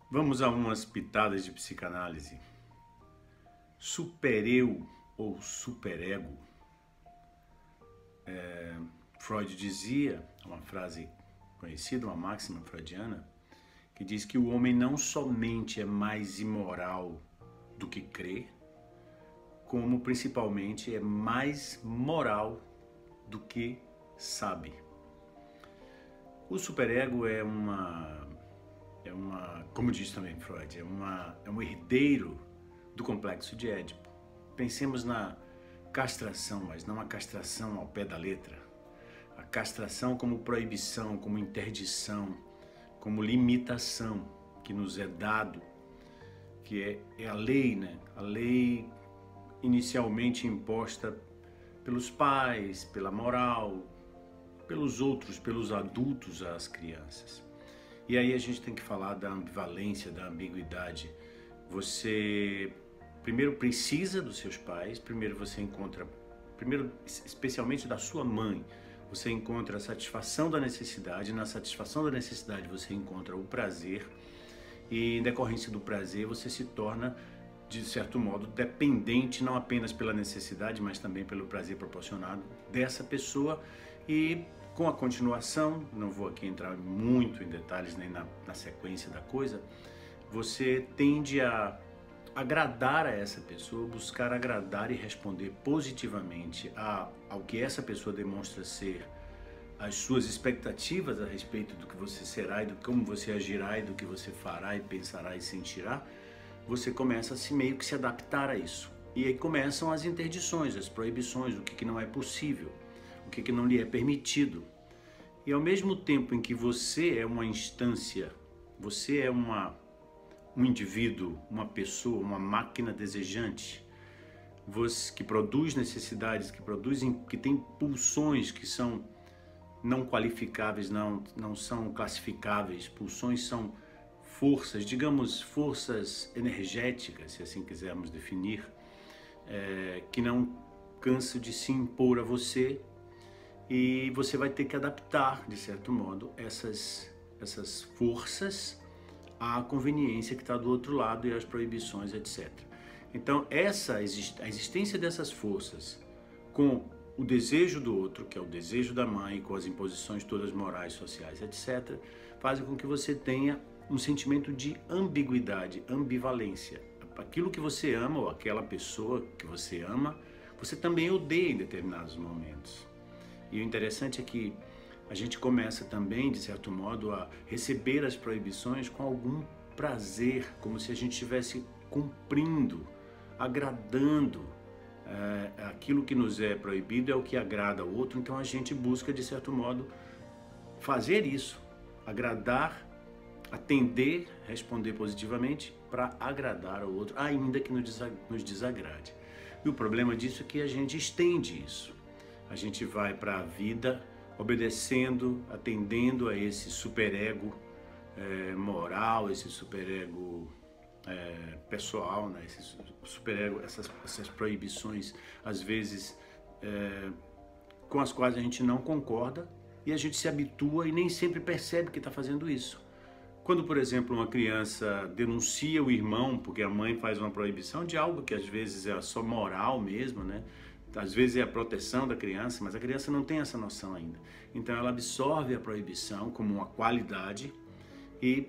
Vamos a umas pitadas de psicanálise. Supereu ou superego. Freud dizia, uma frase conhecida, uma máxima freudiana, que diz que o homem não somente é mais imoral do que crê, como principalmente é mais moral do que sabe. O superego como diz também Freud, é um herdeiro do complexo de Édipo. Pensemos na castração, mas não a castração ao pé da letra. A castração como proibição, como interdição, como limitação que nos é dado, que é a lei, né? A lei inicialmente imposta pelos pais, pela moral, pelos outros, pelos adultos às crianças. E aí a gente tem que falar da ambivalência, da ambiguidade. Você primeiro precisa dos seus pais, primeiro especialmente da sua mãe, você encontra a satisfação da necessidade, na satisfação da necessidade você encontra o prazer, e em decorrência do prazer você se torna, de certo modo, dependente não apenas pela necessidade, mas também pelo prazer proporcionado dessa pessoa. E com a continuação, não vou aqui entrar muito em detalhes nem na sequência da coisa, você tende a agradar a essa pessoa, buscar agradar e responder positivamente ao que essa pessoa demonstra ser as suas expectativas a respeito do que você será e do como você agirá e do que você fará e pensará e sentirá. Você começa a meio que se adaptar a isso. E aí começam as interdições, as proibições, o que não é possível, o que não lhe é permitido. E ao mesmo tempo em que você é uma instância, você é um indivíduo, uma pessoa, uma máquina desejante, que produz necessidades, que tem pulsões que são não qualificáveis, não são classificáveis. Pulsões são forças, digamos, forças energéticas, se assim quisermos definir, que não cansam de se impor a você, e você vai ter que adaptar, de certo modo, essas forças à conveniência que está do outro lado e às proibições, etc. Então, a existência dessas forças com o desejo do outro, que é o desejo da mãe, com as imposições todas morais, sociais, etc., fazem com que você tenha um sentimento de ambiguidade, ambivalência. Aquilo que você ama, ou aquela pessoa que você ama, você também odeia em determinados momentos. E o interessante é que a gente começa também, de certo modo, a receber as proibições com algum prazer, como se a gente estivesse cumprindo, agradando. Aquilo que nos é proibido é o que agrada ao outro, então a gente busca, de certo modo, fazer isso, agradar, atender, responder positivamente para agradar ao outro, ainda que nos desagrade. E o problema disso é que a gente estende isso. A gente vai para a vida obedecendo, atendendo a esse superego moral, esse superego pessoal, né? Esse superego, essas proibições, às vezes com as quais a gente não concorda, e a gente se habitua e nem sempre percebe que está fazendo isso. Quando, por exemplo, uma criança denuncia o irmão porque a mãe faz uma proibição de algo que às vezes é só moral mesmo, né? Às vezes é a proteção da criança, mas a criança não tem essa noção ainda. Então ela absorve a proibição como uma qualidade e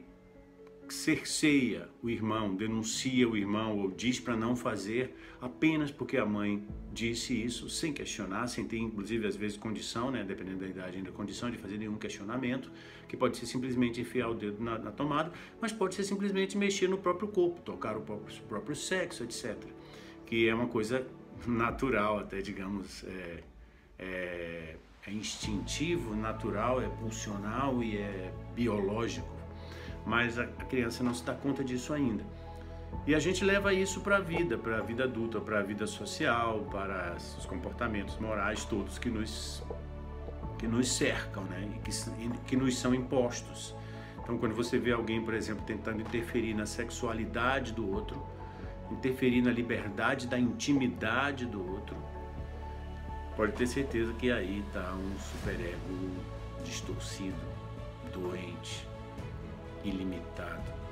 cerceia o irmão, denuncia o irmão ou diz para não fazer apenas porque a mãe disse isso, sem questionar, sem ter inclusive às vezes condição, né, dependendo da idade ainda, condição de fazer nenhum questionamento, que pode ser simplesmente enfiar o dedo na tomada, mas pode ser simplesmente mexer no próprio corpo, tocar o próprio sexo, etc. Que é uma coisa natural até, digamos, é instintivo, natural, é pulsional e é biológico, mas a criança não se dá conta disso ainda. E a gente leva isso para a vida adulta, para a vida social, para os comportamentos morais todos que nos cercam, né? E que nos são impostos. Então, quando você vê alguém, por exemplo, tentando interferir na sexualidade do outro, interferir na liberdade da intimidade do outro, pode ter certeza que aí está um superego distorcido, doente, ilimitado.